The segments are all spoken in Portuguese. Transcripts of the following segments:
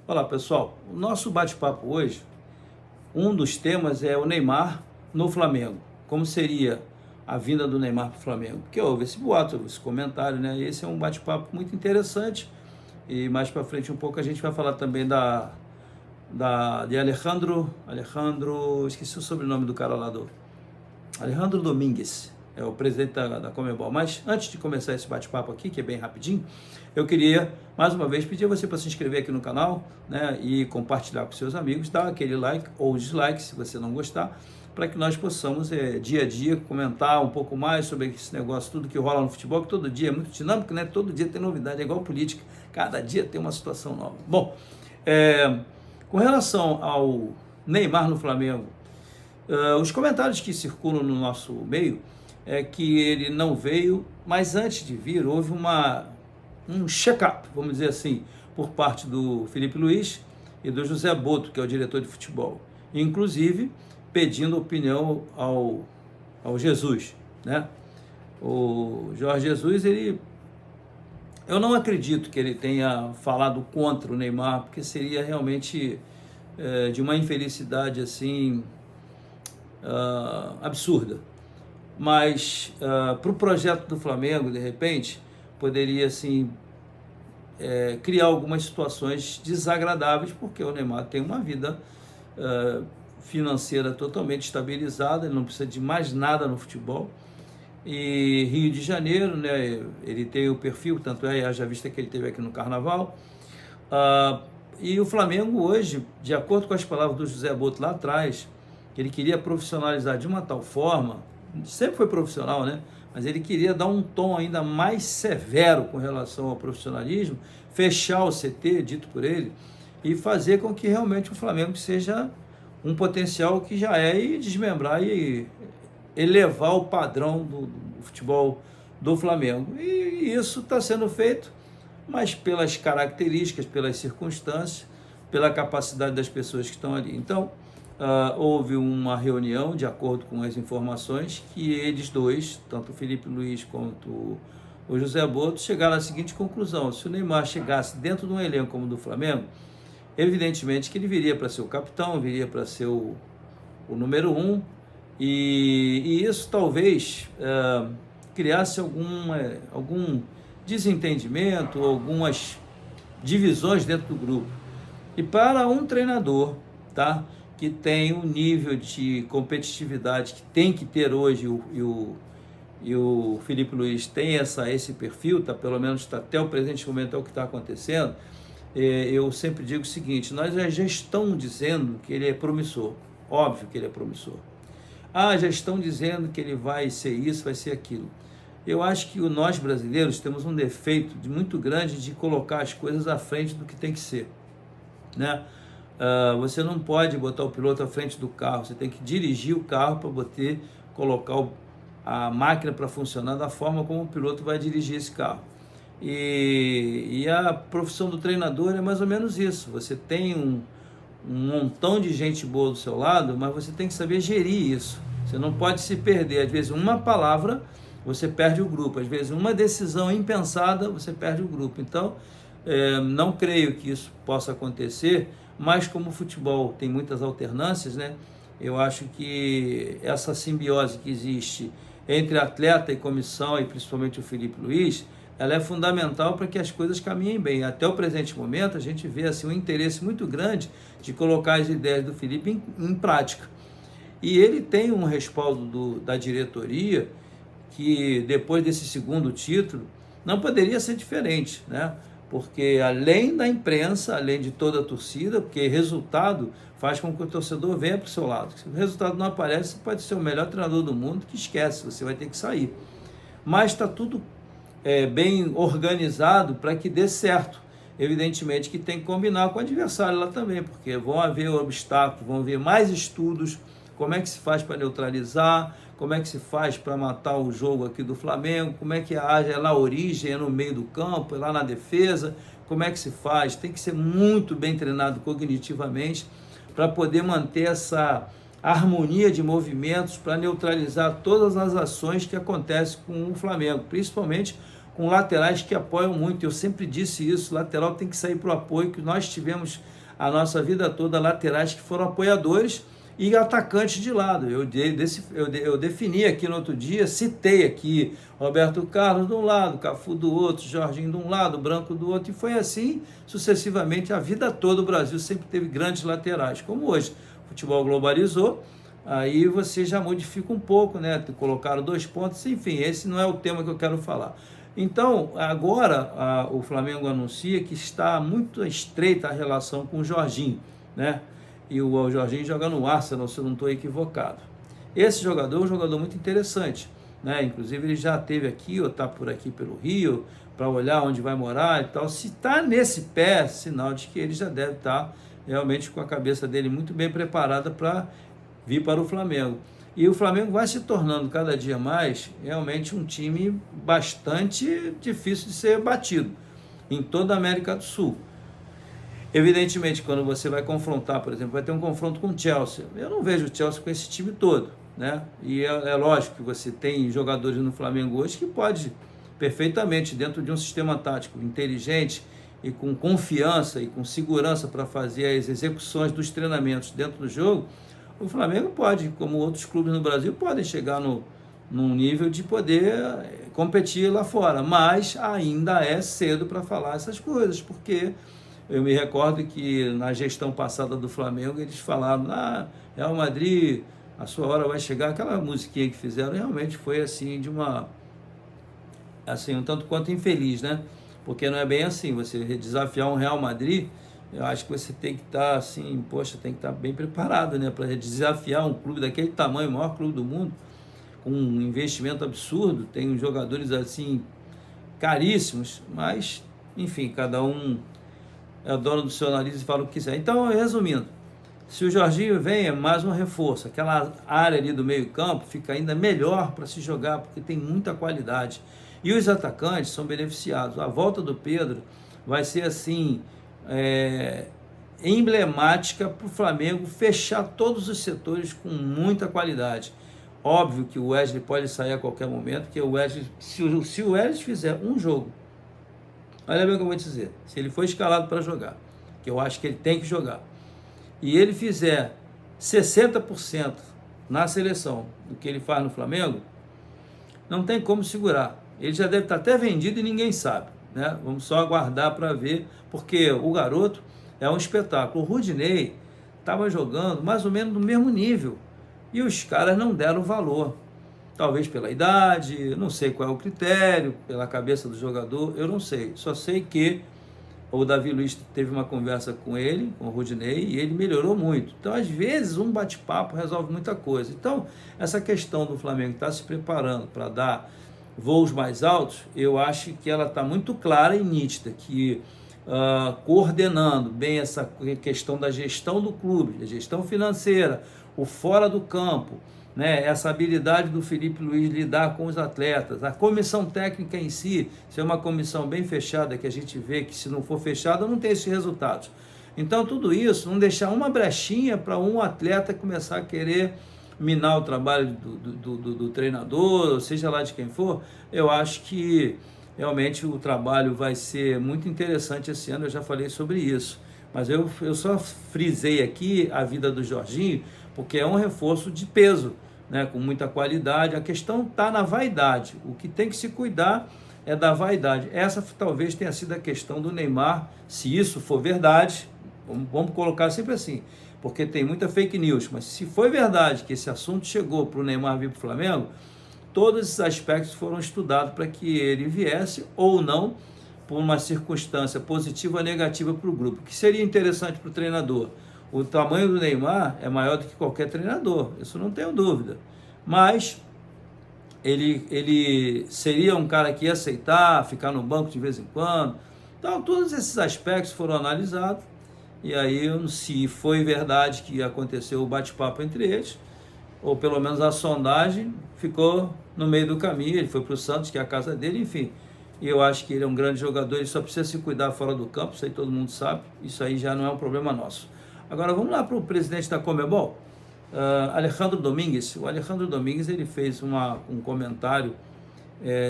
Olá, pessoal. O nosso bate-papo hoje, um dos temas é o Neymar no Flamengo. Como seria a vinda do Neymar para o Flamengo? Porque houve esse boato, esse comentário, né? E esse é um bate-papo muito interessante. E mais para frente um pouco a gente vai falar também de Alejandro, esqueci o sobrenome do cara lá do Alejandro Domingues, é o presidente da Conmebol. Mas antes de começar esse bate-papo aqui, que é bem rapidinho, eu queria, mais uma vez, pedir a você para se inscrever aqui no canal, né, e compartilhar com seus amigos, dar aquele like ou dislike, se você não gostar, para que nós possamos, dia a dia, comentar um pouco mais sobre esse negócio, tudo que rola no futebol, que todo dia é muito dinâmico, né? Todo dia tem novidade, é igual política, cada dia tem uma situação nova. Bom, com relação ao Neymar no Flamengo, os comentários que circulam no nosso meio é que ele não veio, mas antes de vir houve um check-up, vamos dizer assim, por parte do Felipe Luiz e do José Boto, que é o diretor de futebol, inclusive pedindo opinião ao Jesus, né? O Jorge Jesus, eu não acredito que ele tenha falado contra o Neymar, porque seria realmente de uma infelicidade assim absurda. Mas para o projeto do Flamengo, de repente, poderia assim criar algumas situações desagradáveis, porque o Neymar tem uma vida financeira totalmente estabilizada, ele não precisa de mais nada no futebol. E Rio de Janeiro, né, ele tem o perfil, tanto é, haja vista que ele teve aqui no Carnaval. E o Flamengo hoje, de acordo com as palavras do José Boto lá atrás, que ele queria profissionalizar de uma tal forma, sempre foi profissional, né? Mas ele queria dar um tom ainda mais severo com relação ao profissionalismo, fechar o CT, dito por ele, e fazer com que realmente o Flamengo seja um potencial que já é, e desmembrar e elevar o padrão do futebol do Flamengo. E isso está sendo feito, mas pelas características, pelas circunstâncias, pela capacidade das pessoas que estão ali. Então, houve uma reunião, de acordo com as informações, que eles dois, tanto o Felipe Luiz quanto o José Boto, chegaram à seguinte conclusão: se o Neymar chegasse dentro de um elenco como o do Flamengo, evidentemente que ele viria para ser o capitão, viria para ser o número um, e isso talvez criasse algum desentendimento, algumas divisões dentro do grupo. E para um treinador, tá, que tem um nível de competitividade que tem que ter hoje, e o Felipe Luiz tem esse perfil, tá, pelo menos tá, até o presente momento é o que está acontecendo. Eu sempre digo o seguinte: nós já estão dizendo que ele é promissor, óbvio que ele é promissor. Já estão dizendo que ele vai ser isso, vai ser aquilo. Eu acho que nós brasileiros temos um defeito muito grande de colocar as coisas à frente do que tem que ser, né? Você não pode botar o piloto à frente do carro, você tem que dirigir o carro para colocar a máquina para funcionar da forma como o piloto vai dirigir esse carro. E a profissão do treinador é mais ou menos isso. Você tem um montão de gente boa do seu lado, mas você tem que saber gerir isso. Você não pode se perder. Às vezes uma palavra, você perde o grupo. Às vezes uma decisão impensada, você perde o grupo. Então, não creio que isso possa acontecer, mas como o futebol tem muitas alternâncias, né? Eu acho que essa simbiose que existe entre atleta e comissão, e principalmente o Felipe Luiz, ela é fundamental para que as coisas caminhem bem. Até o presente momento, a gente vê assim, um interesse muito grande de colocar as ideias do Felipe em prática. E ele tem um respaldo da diretoria, que depois desse segundo título, não poderia ser diferente, né? Porque além da imprensa, além de toda a torcida, porque resultado faz com que o torcedor venha para o seu lado. Se o resultado não aparece, você pode ser o melhor treinador do mundo, que esquece, você vai ter que sair. Mas está tudo bem organizado para que dê certo. Evidentemente que tem que combinar com o adversário lá também, porque vão haver obstáculos, vão haver mais estudos, como é que se faz para neutralizar, como é que se faz para matar o jogo aqui do Flamengo, como é que age, é na origem, é no meio do campo, é lá na defesa, como é que se faz. Tem que ser muito bem treinado cognitivamente para poder manter essa harmonia de movimentos, para neutralizar todas as ações que acontecem com o Flamengo, principalmente com laterais que apoiam muito. Eu sempre disse isso, lateral tem que sair para o apoio, que nós tivemos a nossa vida toda laterais que foram apoiadores e atacantes de lado. Eu defini aqui no outro dia, citei aqui Roberto Carlos de um lado, Cafu do outro, Jorginho de um lado, Branco do outro, e foi assim sucessivamente a vida toda. O Brasil sempre teve grandes laterais, como hoje. O futebol globalizou, aí você já modifica um pouco, né? Colocaram 2 pontos, enfim, esse não é o tema que eu quero falar. Então, agora o Flamengo anuncia que está muito estreita a relação com o Jorginho, né? E o Jorginho joga no Arsenal, se eu não estou equivocado. Esse jogador é um jogador muito interessante, né? Inclusive ele já esteve aqui, ou está por aqui pelo Rio, para olhar onde vai morar e tal. Se está nesse pé, sinal de que ele já deve estar realmente com a cabeça dele muito bem preparada para vir para o Flamengo. E o Flamengo vai se tornando cada dia mais realmente um time bastante difícil de ser batido em toda a América do Sul. Evidentemente, quando você vai confrontar, por exemplo, vai ter um confronto com o Chelsea. Eu não vejo o Chelsea com esse time todo, né? E é lógico que você tem jogadores no Flamengo hoje que pode perfeitamente, dentro de um sistema tático inteligente e com confiança e com segurança para fazer as execuções dos treinamentos dentro do jogo, o Flamengo pode, como outros clubes no Brasil, podem chegar num nível de poder competir lá fora, mas ainda é cedo para falar essas coisas, porque eu me recordo que na gestão passada do Flamengo eles falaram, Real Madrid, a sua hora vai chegar, aquela musiquinha que fizeram realmente foi assim um tanto quanto infeliz, né? Porque não é bem assim, você desafiar um Real Madrid, eu acho que você tem que estar assim, tem que estar bem preparado, né, para desafiar um clube daquele tamanho, o maior clube do mundo, com um investimento absurdo, tem jogadores assim caríssimos, mas enfim, cada um é o dono do seu nariz e fala o que quiser. Então, resumindo, se o Jorginho vem, é mais um reforço, aquela área ali do meio campo fica ainda melhor para se jogar, porque tem muita qualidade. E os atacantes são beneficiados. A volta do Pedro vai ser assim, emblemática para o Flamengo fechar todos os setores com muita qualidade. Óbvio que o Wesley pode sair a qualquer momento, porque o Wesley, se o Wesley fizer um jogo, olha bem o que eu vou dizer, se ele for escalado para jogar, que eu acho que ele tem que jogar, e ele fizer 60% na seleção do que ele faz no Flamengo, não tem como segurar. Ele já deve estar até vendido e ninguém sabe, né? Vamos só aguardar para ver, porque o garoto é um espetáculo. O Rudinei estava jogando mais ou menos no mesmo nível e os caras não deram valor. Talvez pela idade, não sei qual é o critério, pela cabeça do jogador, eu não sei. Só sei que o Davi Luiz teve uma conversa com ele, com o Rudinei, e ele melhorou muito. Então, às vezes, um bate-papo resolve muita coisa. Então, essa questão do Flamengo estar se preparando para dar voos mais altos, eu acho que ela está muito clara e nítida, que coordenando bem essa questão da gestão do clube, a gestão financeira, o fora do campo, né, essa habilidade do Felipe Luiz lidar com os atletas, a comissão técnica em si, se é uma comissão bem fechada, que a gente vê que se não for fechada não tem esses resultados. Então tudo isso, não deixar uma brechinha para um atleta começar a querer minar o trabalho do treinador, ou seja lá de quem for, eu acho que realmente o trabalho vai ser muito interessante esse ano, eu já falei sobre isso. Mas eu só frisei aqui a vida do Jorginho, porque é um reforço de peso, né, com muita qualidade. A questão está na vaidade. O que tem que se cuidar é da vaidade. Essa talvez tenha sido a questão do Neymar, se isso for verdade, vamos colocar sempre assim, porque tem muita fake news, mas se foi verdade que esse assunto chegou para o Neymar vir para o Flamengo, todos esses aspectos foram estudados para que ele viesse ou não, por uma circunstância positiva ou negativa para o grupo. O que seria interessante para o treinador? O tamanho do Neymar é maior do que qualquer treinador, isso não tenho dúvida. Mas ele seria um cara que ia aceitar, ficar no banco de vez em quando. Então, todos esses aspectos foram analisados. E aí, se foi verdade que aconteceu o bate-papo entre eles, ou pelo menos a sondagem, ficou no meio do caminho. Ele foi para o Santos, que é a casa dele, enfim. E eu acho que ele é um grande jogador, ele só precisa se cuidar fora do campo, isso aí todo mundo sabe, isso aí já não é um problema nosso. Agora vamos lá para o presidente da Conmebol, Alejandro Domingues. O Alejandro Domingues ele fez um comentário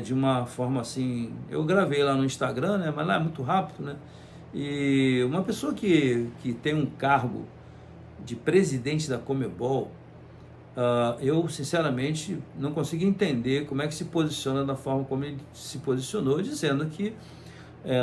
de uma forma assim, eu gravei lá no Instagram, né, mas lá é muito rápido, né, e uma pessoa que tem um cargo de presidente da Conmebol, eu sinceramente não consigo entender como é que se posiciona da forma como ele se posicionou, dizendo que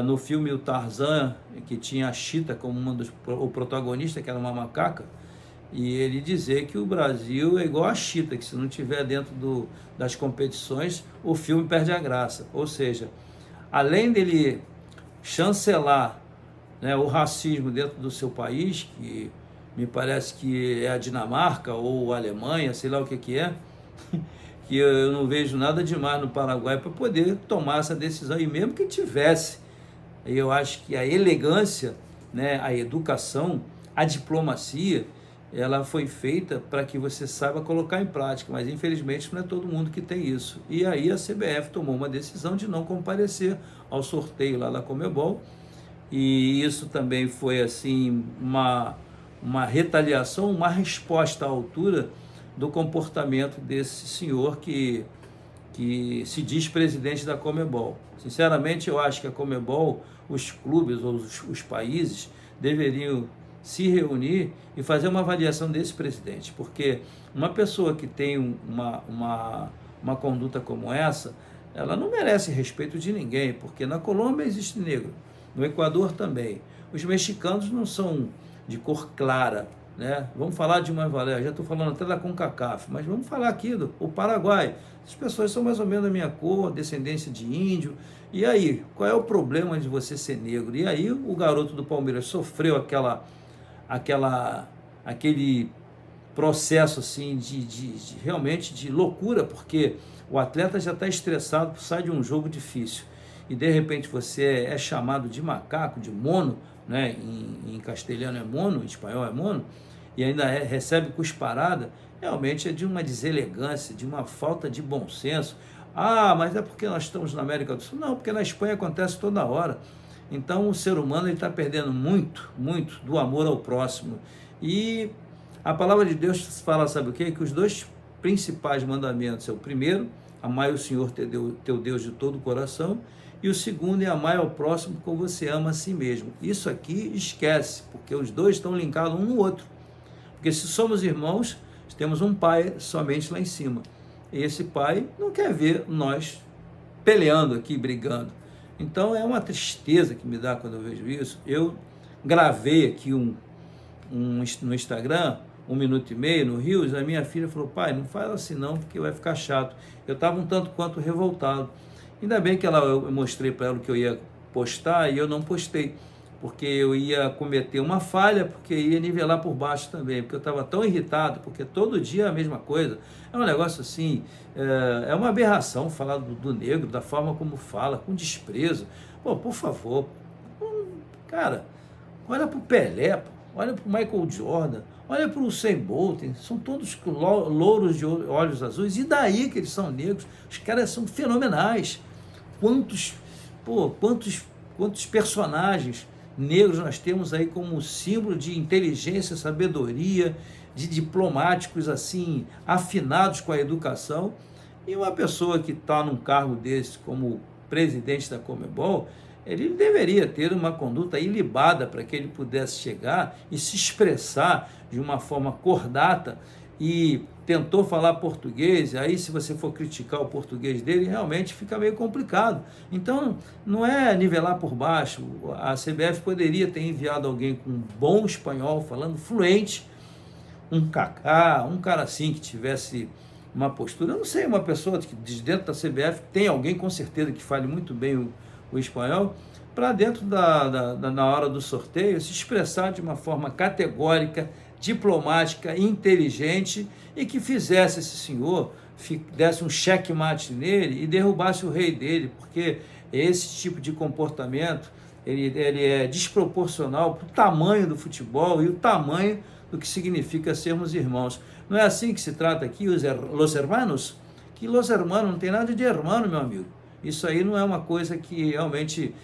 no filme O Tarzan, que tinha a Cheetah como o protagonista, que era uma macaca, e ele dizer que o Brasil é igual a Cheetah, que se não tiver dentro das competições, o filme perde a graça. Ou seja, além dele chancelar, né, o racismo dentro do seu país, que me parece que é a Dinamarca ou a Alemanha, sei lá o que é, que eu não vejo nada demais no Paraguai para poder tomar essa decisão, e mesmo que tivesse, eu acho que a elegância, né, a educação, a diplomacia, ela foi feita para que você saiba colocar em prática, mas infelizmente não é todo mundo que tem isso. E aí a CBF tomou uma decisão de não comparecer ao sorteio lá da Conmebol, e isso também foi assim uma retaliação, uma resposta à altura do comportamento desse senhor que se diz presidente da Conmebol. Sinceramente, eu acho que a Conmebol, os clubes ou os países deveriam se reunir e fazer uma avaliação desse presidente, porque uma pessoa que tem uma conduta como essa, ela não merece respeito de ninguém, porque na Colômbia existe negro, no Equador também. Os mexicanos não são de cor clara, né? Vamos falar de uma Valéria, já estou falando até da CONCACAF, mas vamos falar aqui do Paraguai. As pessoas são mais ou menos da minha cor, descendência de índio. E aí, qual é o problema de você ser negro? E aí o garoto do Palmeiras sofreu aquele processo assim de realmente de loucura, porque o atleta já está estressado, sai de um jogo difícil e de repente você é chamado de macaco, de mono, né? Em castelhano é mono, em espanhol é mono, e ainda recebe cusparada. Realmente é de uma deselegância, de uma falta de bom senso. Ah, mas é porque nós estamos na América do Sul? Não, porque na Espanha acontece toda hora. Então o ser humano está perdendo muito, muito do amor ao próximo. E a palavra de Deus fala, sabe o quê? Que os dois principais mandamentos é o primeiro, amai o Senhor teu Deus de todo o coração, e o segundo é amar ao próximo como você ama a si mesmo. Isso aqui esquece, porque os dois estão linkados um no outro. Porque se somos irmãos, temos um pai somente lá em cima. E esse pai não quer ver nós peleando aqui, brigando. Então é uma tristeza que me dá quando eu vejo isso. Eu gravei aqui no Instagram, 1 minuto e meio, no Rios, a minha filha falou, pai, não fala assim não, porque vai ficar chato. Eu estava um tanto quanto revoltado. Ainda bem que eu mostrei para ela o que eu ia postar e eu não postei, porque eu ia cometer uma falha, porque ia nivelar por baixo também, porque eu estava tão irritado, porque todo dia é a mesma coisa. É um negócio assim, é uma aberração falar do negro, da forma como fala, com desprezo. Pô, por favor, cara, olha para o Pelé, olha para o Michael Jordan, olha para o Usain Bolt, são todos louros de olhos azuis, e daí que eles são negros? Os caras são fenomenais. Quantos personagens negros nós temos aí como símbolo de inteligência, sabedoria, de diplomáticos assim, afinados com a educação, e uma pessoa que está num cargo desse como presidente da Conmebol, ele deveria ter uma conduta ilibada para que ele pudesse chegar e se expressar de uma forma cordata, e tentou falar português, aí se você for criticar o português dele, realmente fica meio complicado. Então, não é nivelar por baixo. A CBF poderia ter enviado alguém com bom espanhol, falando fluente, um Kaká, um cara assim que tivesse uma postura, eu não sei, uma pessoa que de dentro da CBF, tem alguém com certeza que fale muito bem o espanhol, para dentro na hora do sorteio, se expressar de uma forma categórica, diplomática, inteligente, e que fizesse esse senhor, desse um checkmate nele e derrubasse o rei dele, porque esse tipo de comportamento, ele é desproporcional para o tamanho do futebol e o tamanho do que significa sermos irmãos. Não é assim que se trata aqui, los hermanos? Que los hermanos não tem nada de hermano, meu amigo. Isso aí não é uma coisa que realmente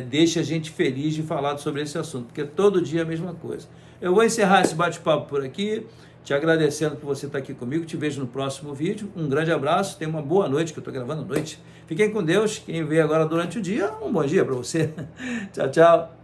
deixa a gente feliz de falar sobre esse assunto, porque todo dia é a mesma coisa. Eu vou encerrar esse bate-papo por aqui. te agradecendo por você estar aqui comigo, te vejo no próximo vídeo, um grande abraço, tenha uma boa noite, que eu estou gravando à noite, fiquem com Deus, quem vê agora durante o dia, um bom dia para você, tchau, tchau.